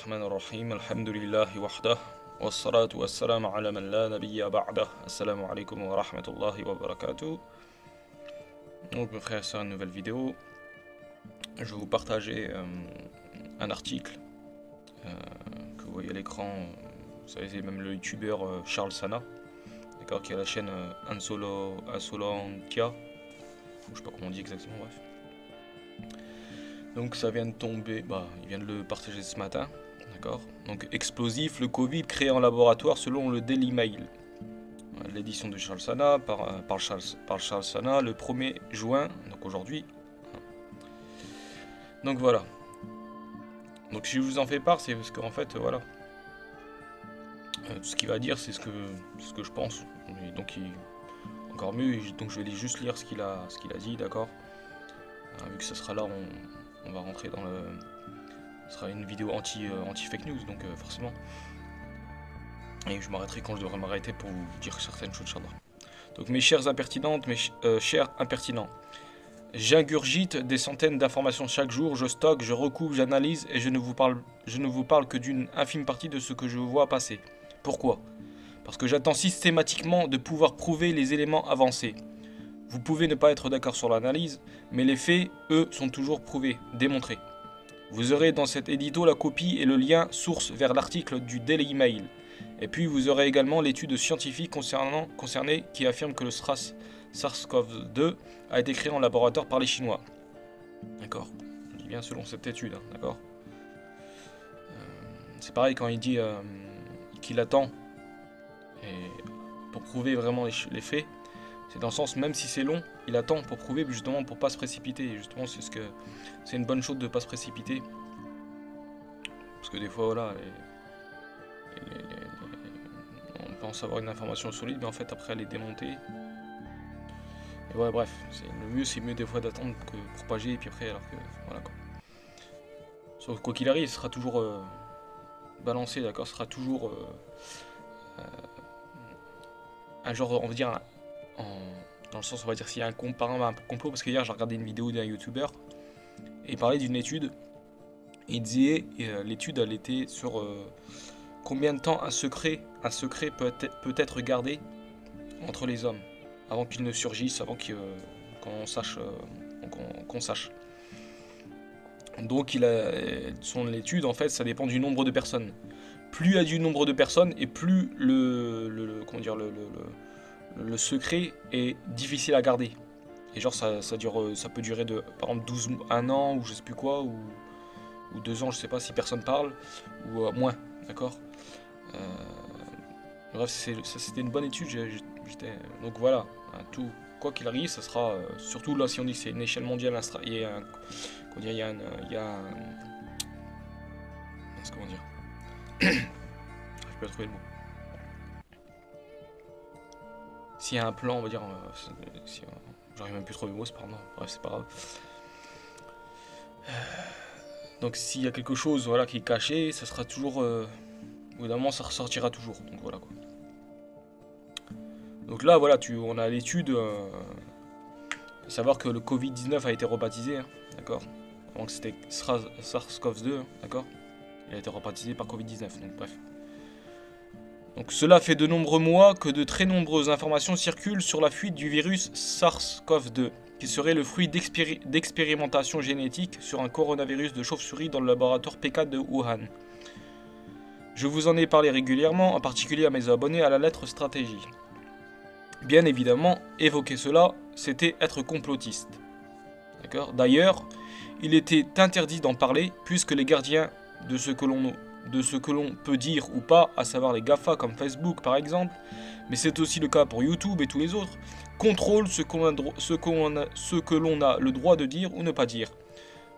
الرحمن الرحيم الحمد لله وحده والصلاة والسلام على من لا نبي بعده. Assalamu alaikum wa rahmatullahi wa barakatuh. Donc mes frères et sœurs, une nouvelle vidéo. Je vais vous partager un article que vous voyez à l'écran. Vous savez, c'est même le youtubeur Charles Sana, d'accord, qui a la chaîne Insolentia. Je sais pas comment on dit exactement, bref. Donc ça vient de tomber, il vient de le partager ce matin, d'accord. Donc explosif, le Covid créé en laboratoire selon le Daily Mail. L'édition de Charles Sana par Charles Sana le 1er juin, donc aujourd'hui. Donc voilà. Donc si je vous en fais part, c'est parce qu'en fait, voilà. Tout ce qu'il va dire, c'est ce que je pense. Et donc encore mieux, donc je vais juste lire ce qu'il a dit, d'accord. Vu que ça sera là, on va rentrer dans le... Ce sera une vidéo anti-fake news, donc forcément. Et je m'arrêterai quand je devrais m'arrêter pour vous dire certaines choses, Inch'Allah. Donc mes chères impertinentes, chers impertinents, j'ingurgite des centaines d'informations chaque jour, je stocke, je recoupe, j'analyse et je ne vous parle que d'une infime partie de ce que je vois passer. Pourquoi ? Parce que j'attends systématiquement de pouvoir prouver les éléments avancés. Vous pouvez ne pas être d'accord sur l'analyse, mais les faits, eux, sont toujours prouvés, démontrés. Vous aurez dans cet édito la copie et le lien source vers l'article du Daily Mail. Et puis vous aurez également l'étude scientifique concernée qui affirme que le SARS-CoV-2 a été créé en laboratoire par les Chinois. D'accord. Je dis bien selon cette étude, hein, d'accord. C'est pareil quand il dit qu'il attend et pour prouver vraiment les faits. C'est dans le sens, même si c'est long, il attend pour prouver, justement pour pas se précipiter. Et justement, c'est une bonne chose de pas se précipiter. Parce que des fois, voilà, on pense avoir une information solide, mais en fait, après, elle est démontée. Et ouais, bref, le mieux, c'est mieux des fois d'attendre que propager, et puis après, alors que, voilà, quoi. Sauf quoi qu'il arrive, ce sera toujours balancé, d'accord, ce sera toujours un genre, on va dire, dans le sens, on va dire, s'il y a un complot, parce que hier j'ai regardé une vidéo d'un youtubeur et il parlait d'une étude. Et il disait, l'étude elle était sur combien de temps un secret peut être gardé entre les hommes avant qu'il ne surgisse, avant qu'on sache. Donc son l'étude en fait, ça dépend du nombre de personnes. Plus il y a du nombre de personnes et plus le le secret est difficile à garder. Et genre ça peut durer de par exemple 1 an ou je sais plus quoi ou 2 ans, je sais pas si personne parle ou moins, d'accord. Bref, c'était une bonne étude. Donc voilà, hein, tout quoi qu'il arrive, ça sera surtout là si on dit que c'est une échelle mondiale, il y a un, comment dire, comment dire, je peux pas trouver le mot. S'il y a un plan, on va dire, j'arrive même plus à trouver le mot, c'est pas grave, bref, c'est pas grave. Donc s'il y a quelque chose, voilà, qui est caché, ça sera toujours, au bout d'un moment, ça ressortira toujours. Donc voilà quoi. Donc là, voilà, on a l'étude, savoir que le Covid-19 a été rebaptisé, hein, d'accord. Avant que c'était SARS-CoV-2, hein, d'accord. Il a été rebaptisé par Covid-19, donc bref. Donc cela fait de nombreux mois que de très nombreuses informations circulent sur la fuite du virus SARS-CoV-2, qui serait le fruit d'expérimentations génétiques sur un coronavirus de chauve-souris dans le laboratoire PK de Wuhan. Je vous en ai parlé régulièrement, en particulier à mes abonnés à la lettre stratégie. Bien évidemment, évoquer cela, c'était être complotiste. D'accord ? D'ailleurs, il était interdit d'en parler, puisque les gardiens de ce que l'on peut dire ou pas, à savoir les GAFA comme Facebook par exemple, mais c'est aussi le cas pour YouTube et tous les autres, contrôlent ce que l'on a le droit de dire ou ne pas dire.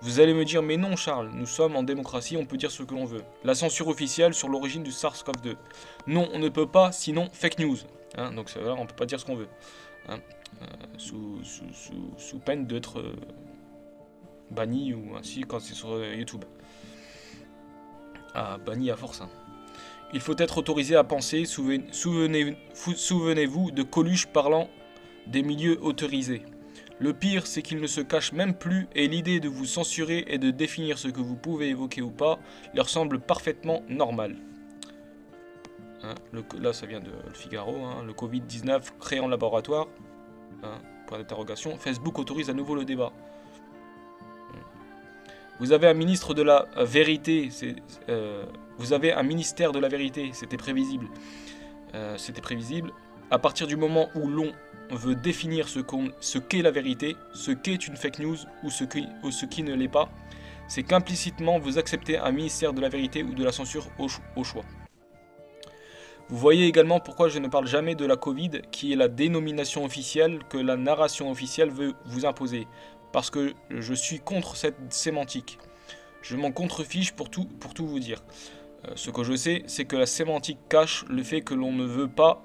Vous allez me dire, mais non Charles, nous sommes en démocratie, on peut dire ce que l'on veut. La censure officielle sur l'origine du SARS-CoV-2. Non, on ne peut pas, sinon fake news. Hein, donc voilà, on ne peut pas dire ce qu'on veut. Hein, sous peine d'être banni ou ainsi quand c'est sur YouTube. Ah, banni à force. Hein. Il faut être autorisé à penser. Souvenez-vous de Coluche parlant des milieux autorisés. Le pire, c'est qu'ils ne se cachent même plus et l'idée de vous censurer et de définir ce que vous pouvez évoquer ou pas leur semble parfaitement normale. Hein, là, ça vient de Le Figaro. Hein, le Covid-19 créé en laboratoire. Hein, point d'interrogation. Facebook autorise à nouveau le débat. Vous avez un ministre de la vérité. Vous avez un ministère de la vérité. C'était prévisible. C'était prévisible. À partir du moment où l'on veut définir ce qu'est la vérité, ce qu'est une fake news ou ce qui ne l'est pas, c'est qu'implicitement vous acceptez un ministère de la vérité ou de la censure au choix. Vous voyez également pourquoi je ne parle jamais de la Covid, qui est la dénomination officielle que la narration officielle veut vous imposer, parce que je suis contre cette sémantique. Je m'en contrefiche pour tout vous dire. Ce que je sais, c'est que la sémantique cache le fait que l'on ne veut pas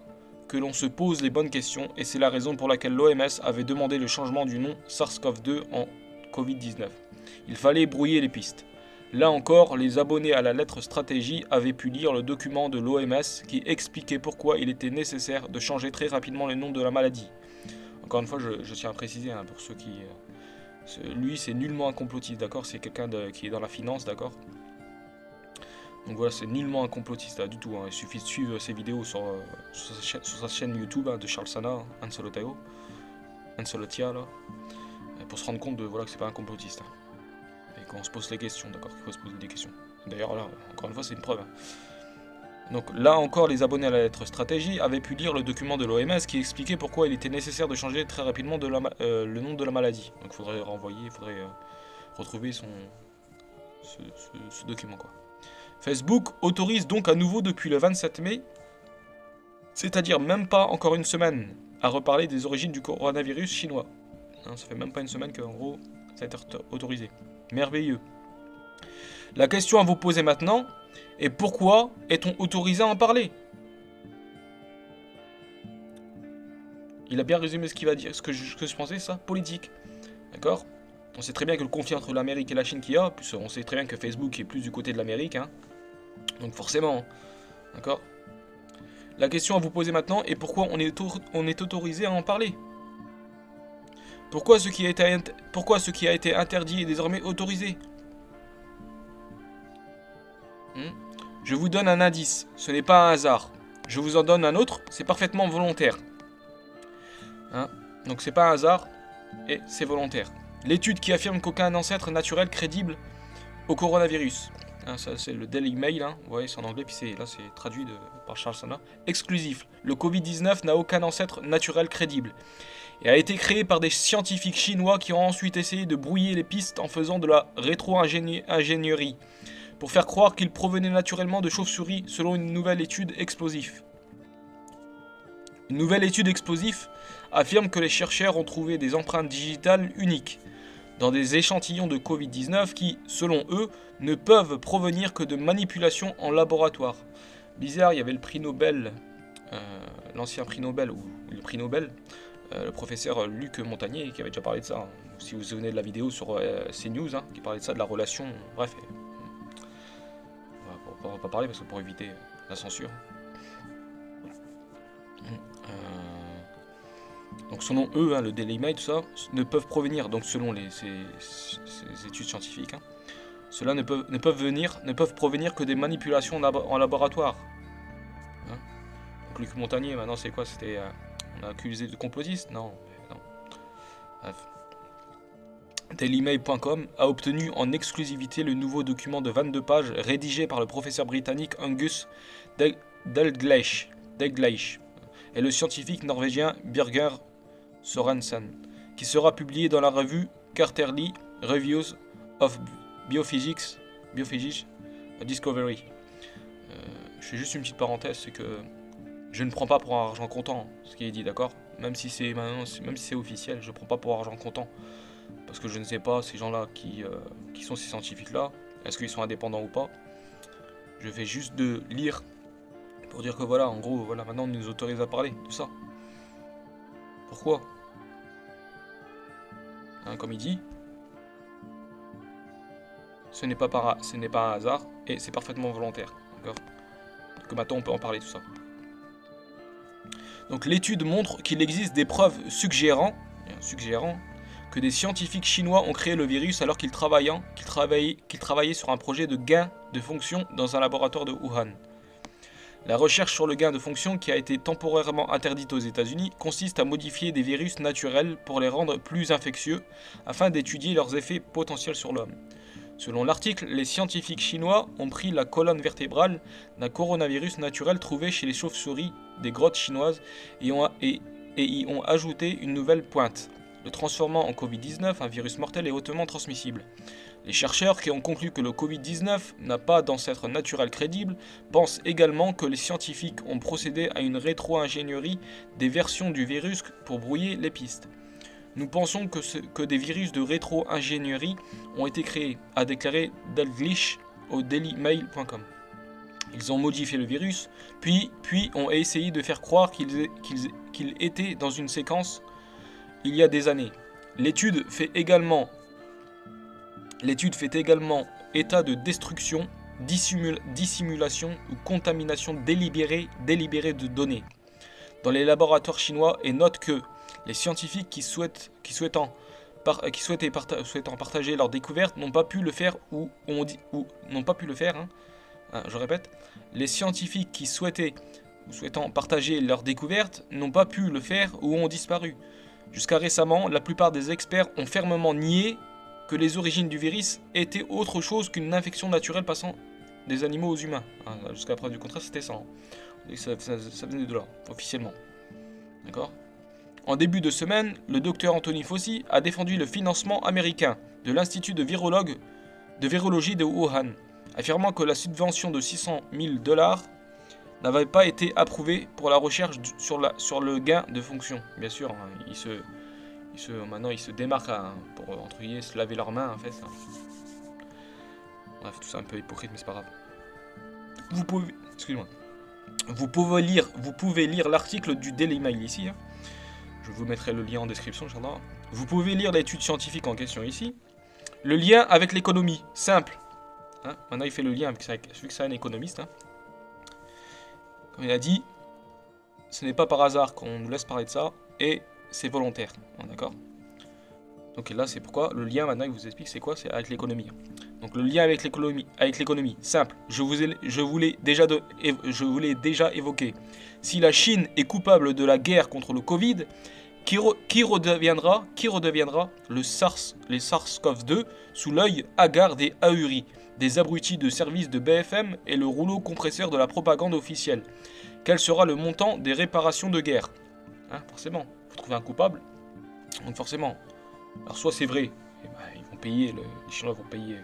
que l'on se pose les bonnes questions, et c'est la raison pour laquelle l'OMS avait demandé le changement du nom SARS-CoV-2 en Covid-19. Il fallait brouiller les pistes. Là encore, les abonnés à la lettre stratégie avaient pu lire le document de l'OMS qui expliquait pourquoi il était nécessaire de changer très rapidement le nom de la maladie. Encore une fois, je tiens à préciser, hein, pour ceux qui... lui, c'est nullement un complotiste, d'accord? C'est quelqu'un qui est dans la finance, d'accord? Donc voilà, c'est nullement un complotiste, là, du tout. Hein. Il suffit de suivre ses vidéos sur sa chaîne YouTube, hein, de Charles Sana, Ansolotia, là, pour se rendre compte de, voilà, que c'est pas un complotiste. Hein. Et qu'on se pose les questions, d'accord, qu'il faut se poser des questions. D'ailleurs, là, encore une fois, c'est une preuve. Hein. Donc là encore, les abonnés à la lettre stratégie avaient pu lire le document de l'OMS qui expliquait pourquoi il était nécessaire de changer très rapidement le nom de la maladie. Donc il faudrait renvoyer, il faudrait retrouver ce document, quoi. Facebook autorise donc à nouveau depuis le 27 mai, c'est-à-dire même pas encore une semaine, à reparler des origines du coronavirus chinois. Hein, ça fait même pas une semaine qu'en gros, ça a été autorisé. Merveilleux. La question à vous poser maintenant est pourquoi est-on autorisé à en parler? Il a bien résumé ce qu'il va dire, ce que je pensais, ça, politique. D'accord? On sait très bien que le conflit entre l'Amérique et la Chine qu'il y a, plus on sait très bien que Facebook est plus du côté de l'Amérique, hein. Donc forcément, d'accord? La question à vous poser maintenant est pourquoi on est autorisé à en parler? Pourquoi ce qui a été interdit est désormais autorisé? Je vous donne un indice, ce n'est pas un hasard. Je vous en donne un autre, c'est parfaitement volontaire. Hein? Donc c'est pas un hasard et c'est volontaire. L'étude qui affirme qu'aucun ancêtre naturel crédible au coronavirus. Hein, ça c'est le Daily Mail, hein. Vous voyez c'est en anglais, puis là c'est traduit par Charles Sana. Exclusif, le Covid-19 n'a aucun ancêtre naturel crédible. Et a été créé par des scientifiques chinois qui ont ensuite essayé de brouiller les pistes en faisant de la rétro-ingénierie, pour faire croire qu'il provenait naturellement de chauves-souris selon une nouvelle étude explosive. Une nouvelle étude explosive affirme que les chercheurs ont trouvé des empreintes digitales uniques dans des échantillons de Covid-19 qui, selon eux, ne peuvent provenir que de manipulations en laboratoire. Bizarre, il y avait le prix Nobel, l'ancien prix Nobel, ou le prix Nobel, le professeur Luc Montagnier, qui avait déjà parlé de ça. Hein. Si vous vous souvenez de la vidéo sur CNews, hein, qui parlait de ça, de la relation, bref. On va pas parler parce que pour éviter la censure. Donc selon eux, hein, le Daily Mail, tout ça, ne peuvent provenir, donc selon ces études scientifiques, hein, cela ne peuvent provenir que des manipulations en laboratoire. Hein. Donc Luc Montagnier, maintenant c'est quoi? C'était, on a accusé de complotiste? Non, non. Bref. DailyMail.com a obtenu en exclusivité le nouveau document de 22 pages rédigé par le professeur britannique Angus Dalgleish et le scientifique norvégien Birger Sørensen, qui sera publié dans la revue Quarterly Reviews of Biophysics Discovery. Je fais juste une petite parenthèse, c'est que je ne prends pas pour argent comptant ce qui est dit, d'accord? Même si c'est officiel, je ne prends pas pour argent comptant. Parce que je ne sais pas, ces gens-là qui sont ces scientifiques-là, est-ce qu'ils sont indépendants ou pas? Je vais juste de lire pour dire que voilà, en gros, voilà, maintenant on nous autorise à parler, tout ça. Pourquoi? Hein, comme il dit, ce n'est pas un hasard et c'est parfaitement volontaire, d'accord? Que maintenant on peut en parler, tout ça. Donc l'étude montre qu'il existe des preuves suggérant que des scientifiques chinois ont créé le virus alors qu'ils travaillaient sur un projet de gain de fonction dans un laboratoire de Wuhan. La recherche sur le gain de fonction, qui a été temporairement interdite aux États-Unis, consiste à modifier des virus naturels pour les rendre plus infectieux afin d'étudier leurs effets potentiels sur l'homme. Selon l'article, les scientifiques chinois ont pris la colonne vertébrale d'un coronavirus naturel trouvé chez les chauves-souris des grottes chinoises et y ont ajouté une nouvelle pointe, le transformant en Covid-19, un virus mortel et hautement transmissible. Les chercheurs qui ont conclu que le Covid-19 n'a pas d'ancêtre naturel crédible pensent également que les scientifiques ont procédé à une rétro-ingénierie des versions du virus pour brouiller les pistes. Nous pensons que des virus de rétro-ingénierie ont été créés, a déclaré Dalglish au dailymail.com. Ils ont modifié le virus, puis ont essayé de faire croire qu'il était dans une séquence il y a des années. L'étude fait également état de destruction, dissimulation ou contamination délibérée de données dans les laboratoires chinois et note que les scientifiques souhaitant partager leurs découvertes n'ont pas pu le faire je répète, les scientifiques souhaitant partager leurs découvertes n'ont pas pu le faire ou ont disparu. Jusqu'à récemment, la plupart des experts ont fermement nié que les origines du virus étaient autre chose qu'une infection naturelle passant des animaux aux humains. Jusqu'à la preuve du contraire, c'était ça. Ça venait de là, officiellement. D'accord ? En début de semaine, le docteur Anthony Fauci a défendu le financement américain de l'Institut de virologie de Wuhan, affirmant que la subvention de 600 000 $, n'avait pas été approuvée pour la recherche sur le gain de fonction. Bien sûr, maintenant ils se démarquent pour entre guillemets se laver leurs mains en fait. Bref, tout ça un peu hypocrite, mais c'est pas grave. Vous pouvez lire l'article du Daily Mail ici. Je vous mettrai le lien en description, Inch'Allah. Vous pouvez lire l'étude scientifique en question ici. Le lien avec l'économie, simple. Maintenant, il fait le lien vu que c'est un économiste. Comme il a dit, ce n'est pas par hasard qu'on nous laisse parler de ça, et c'est volontaire. D'accord ? Donc là, c'est pourquoi le lien, maintenant, il vous explique c'est quoi ? C'est avec l'économie. Donc le lien avec l'économie, simple. Je vous l'ai déjà évoqué. Si la Chine est coupable de la guerre contre le Covid, qui redeviendra les SARS-CoV-2 sous l'œil hagard des ahuris, des abrutis de service de BFM et le rouleau compresseur de la propagande officielle. Quel sera le montant des réparations de guerre ? Forcément, il faut trouver un coupable. Donc forcément, alors soit c'est vrai, ils vont payer, les Chinois vont payer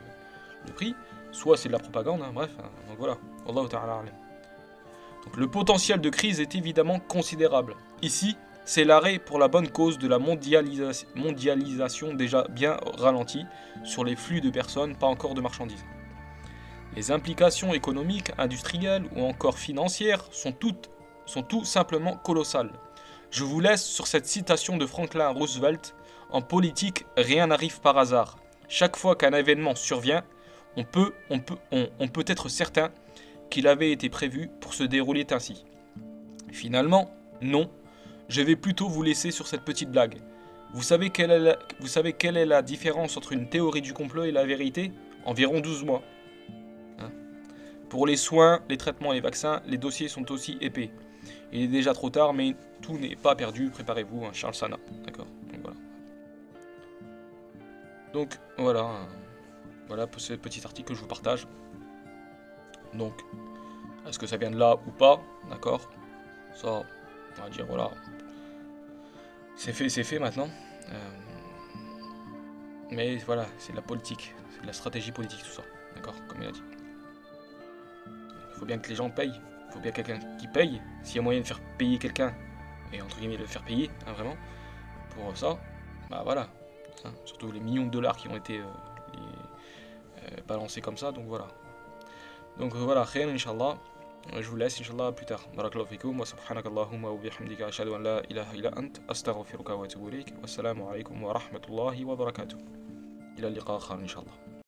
le prix, soit c'est de la propagande, bref, donc voilà. Wallahu ta'ala alim. Donc le potentiel de crise est évidemment considérable. Ici, c'est l'arrêt pour la bonne cause de la mondialisation déjà bien ralentie sur les flux de personnes, pas encore de marchandises. Les implications économiques, industrielles ou encore financières sont tout simplement colossales. Je vous laisse sur cette citation de Franklin Roosevelt. En politique, rien n'arrive par hasard. Chaque fois qu'un événement survient, on peut être certain qu'il avait été prévu pour se dérouler ainsi. Finalement, non. Je vais plutôt vous laisser sur cette petite blague. Vous savez quelle est la différence entre une théorie du complot et la vérité ? Environ 12 mois. Pour les soins, les traitements et les vaccins, les dossiers sont aussi épais. Il est déjà trop tard, mais tout n'est pas perdu. Préparez-vous, Charles Sana. D'accord ? Donc voilà pour ce petit article que je vous partage. Donc, est-ce que ça vient de là ou pas ? D'accord ? Ça, on va dire voilà. C'est fait maintenant. Mais voilà, c'est de la politique, c'est de la stratégie politique tout ça. D'accord ? Comme il a dit. Il faut bien que les gens payent. Il faut bien quelqu'un qui paye. S'il y a moyen de faire payer quelqu'un, et entre guillemets de le faire payer, vraiment, pour ça, voilà. Surtout les millions de dollars qui ont été balancés comme ça, donc voilà. Donc voilà, khair Inch'Allah. Je vous laisse Inch'Allah plus tard. Barakallahu fikum wa subhanakallahumma wa bihamdika ashhadu an la ilaha illa ant astaghfiruka wa atubu ilayk. Wassalamu alaykum wa rahmatullahi wa barakatuh. Ila liqa akhar Inch'Allah.